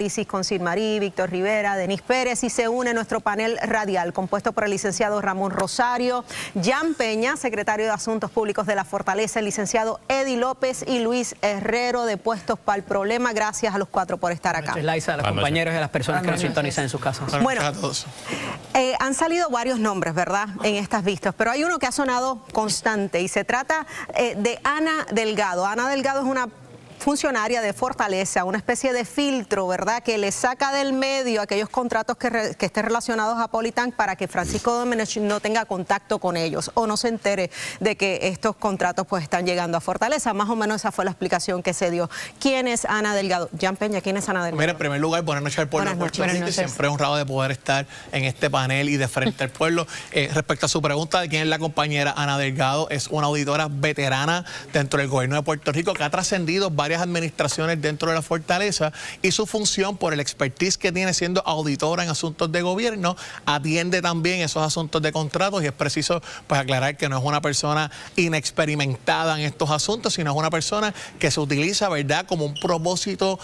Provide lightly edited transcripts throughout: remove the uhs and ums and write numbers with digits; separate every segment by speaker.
Speaker 1: análisis con Silmarí, Víctor Rivera, Denis Pérez, y se une nuestro panel radial compuesto por el licenciado Ramón Rosario, Jan Peña, secretario de Asuntos Públicos de la Fortaleza, el licenciado Eddie López y Luis Herrero de Puestos para el Problema. Gracias a los cuatro por estar acá.
Speaker 2: Buenas noches, Laisa, a los compañeros y a las personas que nos sintonizan en sus casas.
Speaker 1: Bueno, han salido varios nombres, ¿verdad?, en estas vistas, pero hay uno que ha sonado constante y se trata de Ana Delgado. Ana Delgado es una funcionaria de Fortaleza, una especie de filtro, ¿verdad?, que le saca del medio aquellos contratos que estén relacionados a Politank para que Francisco Domenech no tenga contacto con ellos o no se entere de que estos contratos pues están llegando a Fortaleza. Más o menos esa fue la explicación que se dio. ¿Quién es Ana Delgado? Jan Peña, ¿quién es Ana Delgado?
Speaker 3: Mira, en primer lugar, buenas noches al pueblo de Puerto Rico. Siempre es honrado de poder estar en este panel y de frente al pueblo. Respecto a su pregunta de quién es la compañera Ana Delgado, es una auditora veterana dentro del gobierno de Puerto Rico que ha trascendido varias administraciones dentro de la Fortaleza, y su función, por el expertise que tiene siendo auditora en asuntos de gobierno, atiende también esos asuntos de contratos, y es preciso pues aclarar que no es una persona inexperimentada en estos asuntos, sino es una persona que se utiliza, ¿verdad?, como un propósito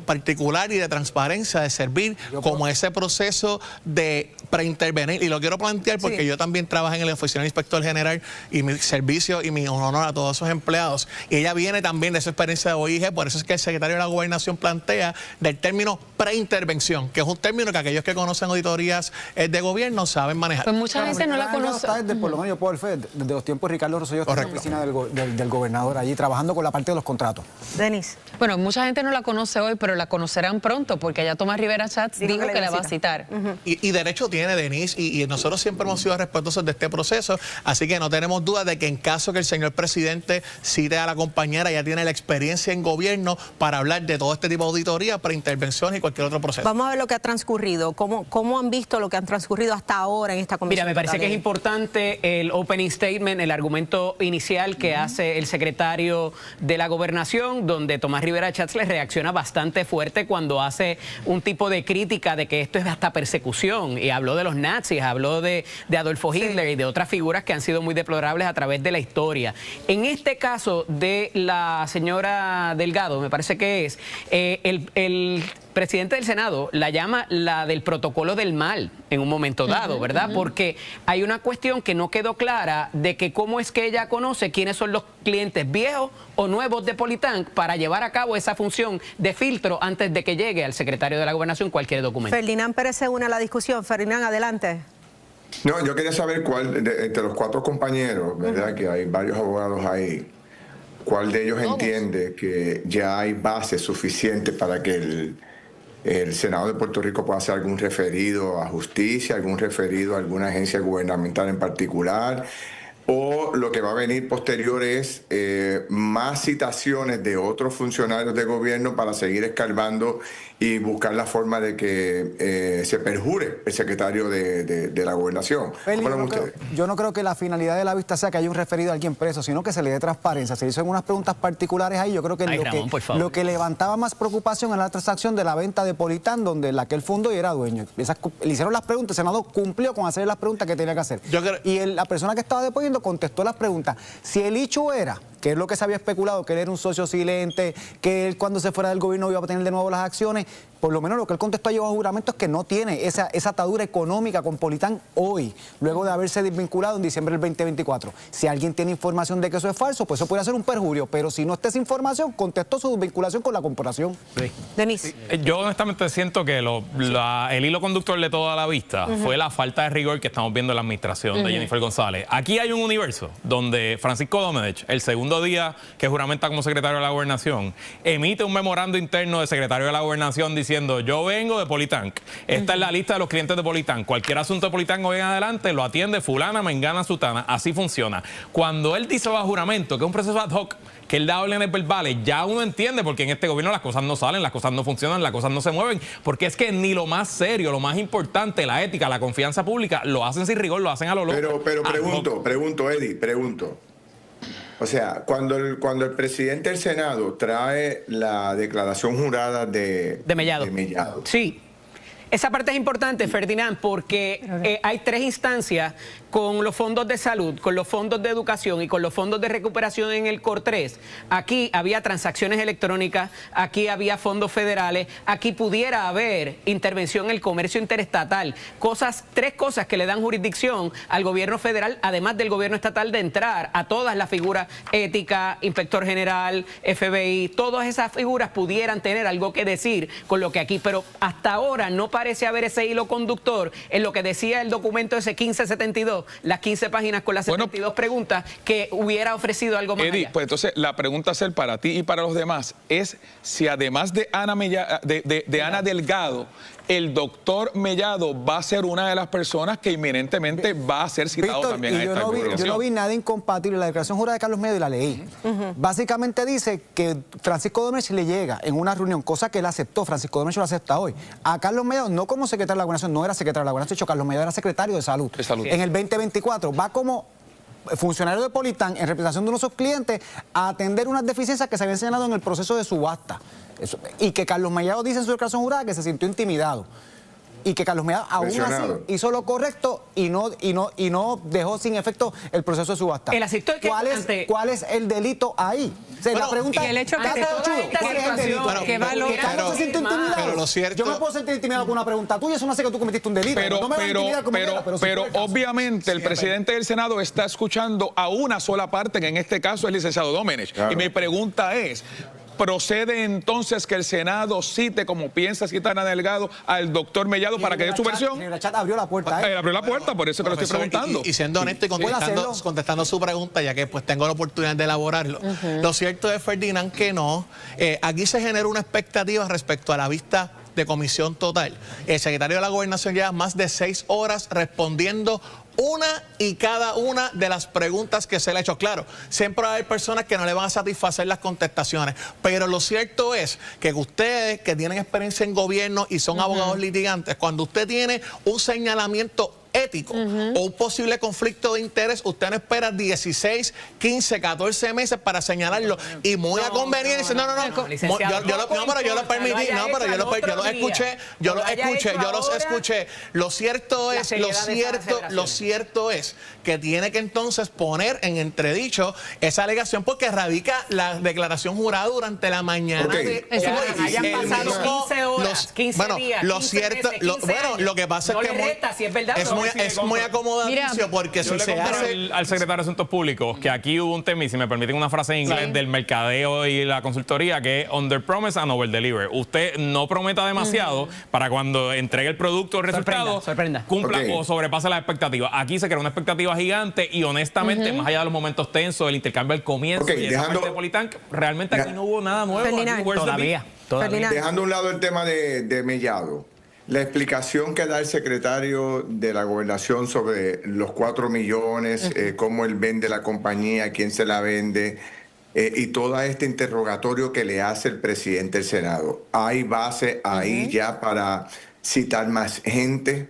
Speaker 3: particular y de transparencia, de servir como ese proceso de preintervenir. Y lo quiero plantear porque yo también trabajo en la Oficina del Inspector General, y mi servicio y mi honor a todos esos empleados. Y ella viene también de esa experiencia de OIG, por eso es que el secretario de la Gobernación plantea del término preintervención, que es un término que aquellos que conocen auditorías de gobierno saben manejar.
Speaker 4: Pues mucha gente no la conoce.
Speaker 5: Por lo menos yo puedo dar fe, desde los tiempos de Ricardo Rosselló está en la oficina del gobernador allí, trabajando con la parte de los contratos.
Speaker 1: Denis.
Speaker 4: Bueno, mucha gente no la conoce hoy, pero la conocerán pronto, porque ya Tomás Rivera Schatz dijo que la va a citar.
Speaker 3: Y derecho tiene Denise, y nosotros siempre hemos sido respetuosos de este proceso, así que no tenemos duda de que en caso que el señor presidente cite a la compañera, ya tiene la experiencia en gobierno para hablar de todo este tipo de auditoría, preintervención y cualquier otro proceso.
Speaker 1: Vamos a ver lo que ha transcurrido. ¿Cómo han visto lo que han transcurrido hasta ahora en esta comisión?
Speaker 2: Mira, me parece que es importante el opening statement, el argumento inicial que hace el secretario de la Gobernación, donde Tomás Rivera Schatz le reacciona bastante fuerte cuando hace un tipo de crítica de que esto es hasta persecución, y habló de los nazis, habló de Adolfo Hitler y de otras figuras que han sido muy deplorables a través de la historia. En este caso de la señora Delgado, me parece que es el presidente del Senado la llama la del protocolo del mal en un momento dado, ¿verdad? Porque hay una cuestión que no quedó clara de que cómo es que ella conoce quiénes son los clientes viejos o nuevos de Politank para llevar a cabo esa función de filtro antes de que llegue al secretario de la Gobernación cualquier documento.
Speaker 1: Ferdinand Pérez se une a la discusión. Ferdinand, adelante.
Speaker 6: No, yo quería saber cuál, entre los cuatro compañeros, ¿verdad?, que hay varios abogados ahí, cuál de ellos entiende que ya hay base suficiente para que el Senado de Puerto Rico puede hacer algún referido a justicia, algún referido a alguna agencia gubernamental en particular, o lo que va a venir posterior es más citaciones de otros funcionarios de gobierno para seguir escarbando y buscar la forma de que se perjure el secretario de la Gobernación.
Speaker 5: Feli, yo no creo que la finalidad de la vista sea que haya un referido a alguien preso, sino que se le dé transparencia. Se hizo unas preguntas particulares ahí. Yo creo que lo que levantaba más preocupación era la transacción de la venta de Politank, donde la que él fundó y era dueño. Le hicieron las preguntas, el Senado cumplió con hacer las preguntas que tenía que hacer. Y la persona que estaba deponiendo contestó las preguntas. Si el hecho era, que es lo que se había especulado, que él era un socio silente, que él cuando se fuera del gobierno iba a tener de nuevo las acciones, por lo menos lo que él contestó a juramento es que no tiene esa atadura económica con Politank hoy, luego de haberse desvinculado en diciembre del 2024. Si alguien tiene información de que eso es falso, pues eso puede ser un perjurio, pero si no está esa información, contestó su desvinculación con la corporación.
Speaker 1: Denis.
Speaker 7: Yo honestamente siento que el hilo conductor de toda la vista fue la falta de rigor que estamos viendo en la administración de Jennifer González. Aquí hay un universo donde Francisco Domenech, el segundo día que juramenta como secretario de la Gobernación, emite un memorando interno de secretario de la Gobernación diciendo: yo vengo de Politank, esta es la lista de los clientes de Politank, cualquier asunto de Politank hoy en adelante lo atiende fulana, mengana, sutana, así funciona. Cuando él dice bajo juramento que es un proceso ad hoc, que él da órdenes verbales, ya uno entiende porque en este gobierno las cosas no salen, las cosas no funcionan, las cosas no se mueven, porque es que ni lo más serio, lo más importante, la ética, la confianza pública, lo hacen sin rigor, lo hacen a lo loco.
Speaker 6: Pero pregunto, Eddie, pregunto. O sea, cuando el presidente del Senado trae la declaración jurada de Mellado.
Speaker 2: Sí. Esa parte es importante, Ferdinand, porque hay tres instancias con los fondos de salud, con los fondos de educación y con los fondos de recuperación en el COR 3, aquí había transacciones electrónicas, aquí había fondos federales, aquí pudiera haber intervención en el comercio interestatal, tres cosas que le dan jurisdicción al gobierno federal, además del gobierno estatal, de entrar a todas las figuras ética, inspector general, FBI, todas esas figuras pudieran tener algo que decir con lo que aquí, pero hasta ahora no parece haber ese hilo conductor en lo que decía el documento ese 1572, las 15 páginas con las 72 preguntas, que hubiera ofrecido algo más allá.
Speaker 8: Pues entonces la pregunta es para ti y para los demás es si además de Ana Delgado, el doctor Mellado va a ser una de las personas que inminentemente va a ser citado, Víctor, también a esta congregación.
Speaker 5: Yo no vi nada incompatible en la declaración jurada de Carlos Mellado y la leí. Básicamente dice que Francisco Domenech le llega en una reunión, cosa que él aceptó, Francisco Domenech lo acepta hoy, a Carlos Mellado, no como secretario de la gobernación, no era secretario de la gobernación, de hecho Carlos Mellado era secretario de salud. En el 2024 va como funcionario de Politán en representación de uno de sus clientes a atender unas deficiencias que se habían señalado en el proceso de subasta. Y que Carlos Mellado dice en su declaración jurada que se sintió intimidado. Y que Carlos Mellado aún así hizo lo correcto y no dejó sin efecto el proceso de subasta.
Speaker 2: El asunto es que
Speaker 5: ¿Cuál es el delito ahí? O sea, la pregunta
Speaker 4: es, el hecho que
Speaker 5: ¿cuál es el delito? Carlos se siente intimidado.
Speaker 3: Pero lo cierto,
Speaker 5: yo me puedo sentir intimidado con una pregunta tuya, eso no hace que tú cometiste un delito.
Speaker 8: Pero obviamente el presidente del Senado está escuchando a una sola parte, que en este caso es el licenciado Domenech. Y mi pregunta es, ¿procede entonces que el Senado cite, como piensa citar Ana Delgado, al doctor Mellado para que dé su versión?
Speaker 5: El chat abrió la puerta.
Speaker 8: Abrió la puerta, por eso que lo estoy preguntando.
Speaker 3: Y siendo honesto y contestando su pregunta, ya que pues tengo la oportunidad de elaborarlo. Lo cierto es, Ferdinand, que no. Aquí se genera una expectativa respecto a la vista de comisión total. El secretario de la Gobernación lleva más de 6 horas respondiendo una y cada una de las preguntas que se le ha hecho. Claro, siempre va a haber personas que no le van a satisfacer las contestaciones, pero lo cierto es que ustedes que tienen experiencia en gobierno y son abogados litigantes, cuando usted tiene un señalamiento ético o un posible conflicto de interés, usted no espera 16, 15, 14 meses para señalarlo y muy a conveniencia. Yo lo permití, yo los escuché. Lo cierto es que tiene que entonces poner en entredicho esa alegación porque radica la declaración jurada durante la mañana.
Speaker 2: Hayan pasado 15 horas, 15 días,
Speaker 3: lo que pasa es que es muy acomodaticio porque si se hace...
Speaker 7: Al secretario de Asuntos Públicos que aquí hubo un tema, y si me permiten una frase en inglés, del mercadeo y la consultoría, que es under promise and over deliver. Usted no prometa demasiado para cuando entregue el producto o el resultado cumpla o sobrepase las expectativas. Aquí se crea una expectativa gigante y honestamente, más allá de los momentos tensos, del intercambio al comienzo y esa parte de Politán, realmente aquí no hubo nada nuevo.
Speaker 2: Todavía.
Speaker 6: Dejando a un lado el tema de Mellado, la explicación que da el secretario de la Gobernación sobre los 4 millones, cómo él vende la compañía, quién se la vende, y todo este interrogatorio que le hace el presidente del Senado. ¿Hay base ahí ya para citar más gente,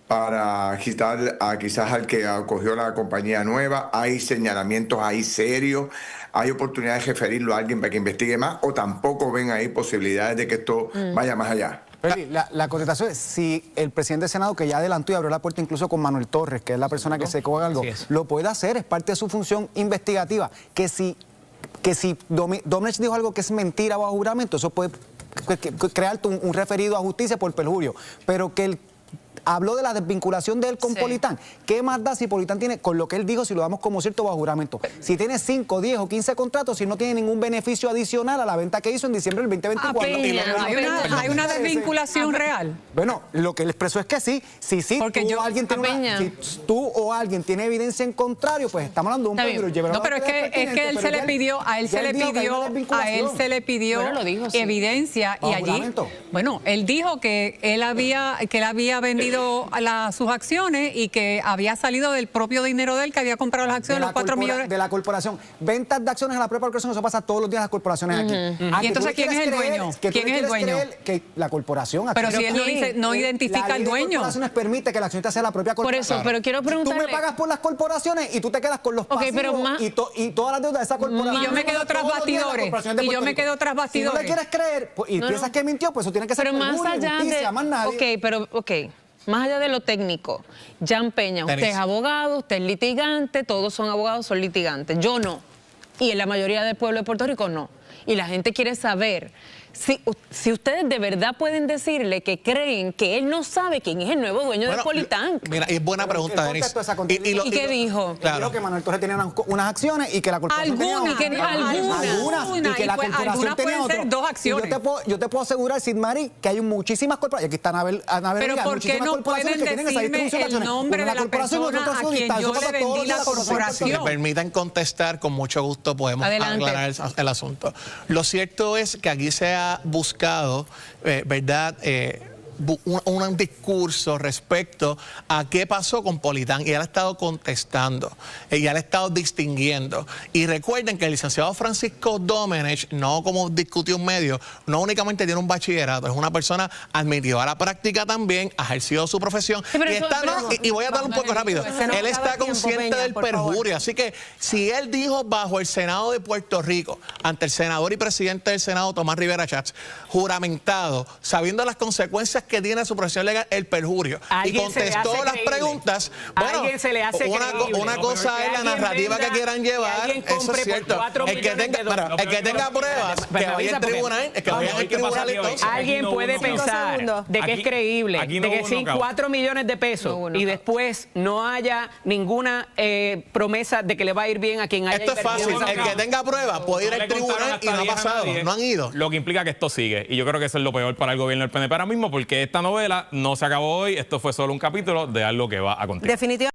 Speaker 6: para citar quizás al que acogió la compañía nueva? ¿Hay señalamientos ahí serios? ¿Hay oportunidad de referirlo a alguien para que investigue más? ¿O tampoco ven ahí posibilidades de que esto vaya más allá?
Speaker 5: La contestación es, si el presidente del Senado, que ya adelantó y abrió la puerta incluso con Manuel Torres, que es la persona que se coge algo, lo puede hacer, es parte de su función investigativa. Que si Domenech dijo algo que es mentira o a juramento, eso puede crear un referido a justicia por perjurio. Pero que él habló de la desvinculación de él con Politán. ¿Qué más da si Politán tiene, con lo que él dijo, si lo damos como cierto bajo juramento? Si tiene 5, 10 o 15 contratos, si no tiene ningún beneficio adicional a la venta que hizo en diciembre del 2024.
Speaker 4: ¿Hay una desvinculación real?
Speaker 5: Bueno, lo que él expresó es que sí. Si tú o alguien tiene evidencia en contrario, pues estamos hablando de un peligro.
Speaker 4: No, pero es que él se le pidió, a él se le pidió evidencia y allí, bueno, él dijo que él había vendido sus acciones y que había salido del propio dinero de él, que había comprado las acciones, los 4 millones.
Speaker 5: De la corporación. Ventas de acciones a la propia corporación, eso pasa todos los días en las corporaciones aquí.
Speaker 4: Y entonces, ¿quién es el dueño? ¿Quién es el dueño?
Speaker 5: Que la corporación.
Speaker 4: Pero si él no identifica al dueño.
Speaker 5: Las corporaciones permite que la accionista sea la propia corporación.
Speaker 4: Por eso, pero quiero preguntarle.
Speaker 5: Tú me pagas por las corporaciones y tú te quedas con los pasivos y todas las deudas de esa corporación.
Speaker 4: Y yo me quedo tras bastidores.
Speaker 5: Si no le quieres creer y piensas que mintió, pues eso tiene que ser
Speaker 4: pero más allá de...
Speaker 5: más nadie.
Speaker 4: Ok.
Speaker 9: más allá de lo técnico, Jan Peña, usted es abogado, usted es litigante, todos son abogados, son litigantes. Yo no. Y en la mayoría del pueblo de Puerto Rico no. Y la gente quiere saber si ustedes de verdad pueden decirle que creen que él no sabe quién es el nuevo dueño de Politank.
Speaker 3: Mira, es buena pregunta, Denise.
Speaker 9: ¿Y qué dijo?
Speaker 5: Claro. Dijo que Manuel Torres tenía unas acciones y que la corporación tenía otras. Algunas. Y que la corporación tenía otras.
Speaker 4: Dos acciones.
Speaker 5: Yo te puedo asegurar, Sidmari, que hay muchísimas corporaciones. Aquí está Anabel.
Speaker 4: Pero ¿por qué no pueden decirme el nombre de la persona a quien yo le vendí la corporación?
Speaker 3: Si me permiten contestar, con mucho gusto podemos aclarar el asunto. Lo cierto es que aquí se ha buscado, ¿verdad?, un discurso respecto a qué pasó con Politank, y él ha estado contestando y él ha estado distinguiendo. Y recuerden que el licenciado Francisco Domenech, no como discutió un medio, no únicamente tiene un bachillerato, es una persona admitida a la práctica también, ha ejercido su profesión. Sí, y voy a dar un poco rápido. Él está consciente del perjurio, así que si él dijo bajo el Senado de Puerto Rico, ante el senador y presidente del Senado, Tomás Rivera Schatz, juramentado, sabiendo las consecuencias que tiene su profesión legal, el perjurio, y contestó las preguntas. Bueno, una cosa es la narrativa que quieran llevar, eso es cierto. El que tenga pruebas, que vaya al tribunal, entonces.
Speaker 2: Alguien puede pensar de que es creíble, de que sí, 4 millones de pesos y después no haya ninguna promesa de que le va a ir bien a quien haya invertido.
Speaker 3: Esto es fácil, el que tenga pruebas puede ir al tribunal y no ha pasado, no han ido.
Speaker 7: Lo que implica que esto sigue, y yo creo que eso es lo peor para el gobierno del PNP ahora mismo, porque esta novela no se acabó hoy, esto fue solo un capítulo de algo que va a continuar.
Speaker 1: Definitivamente.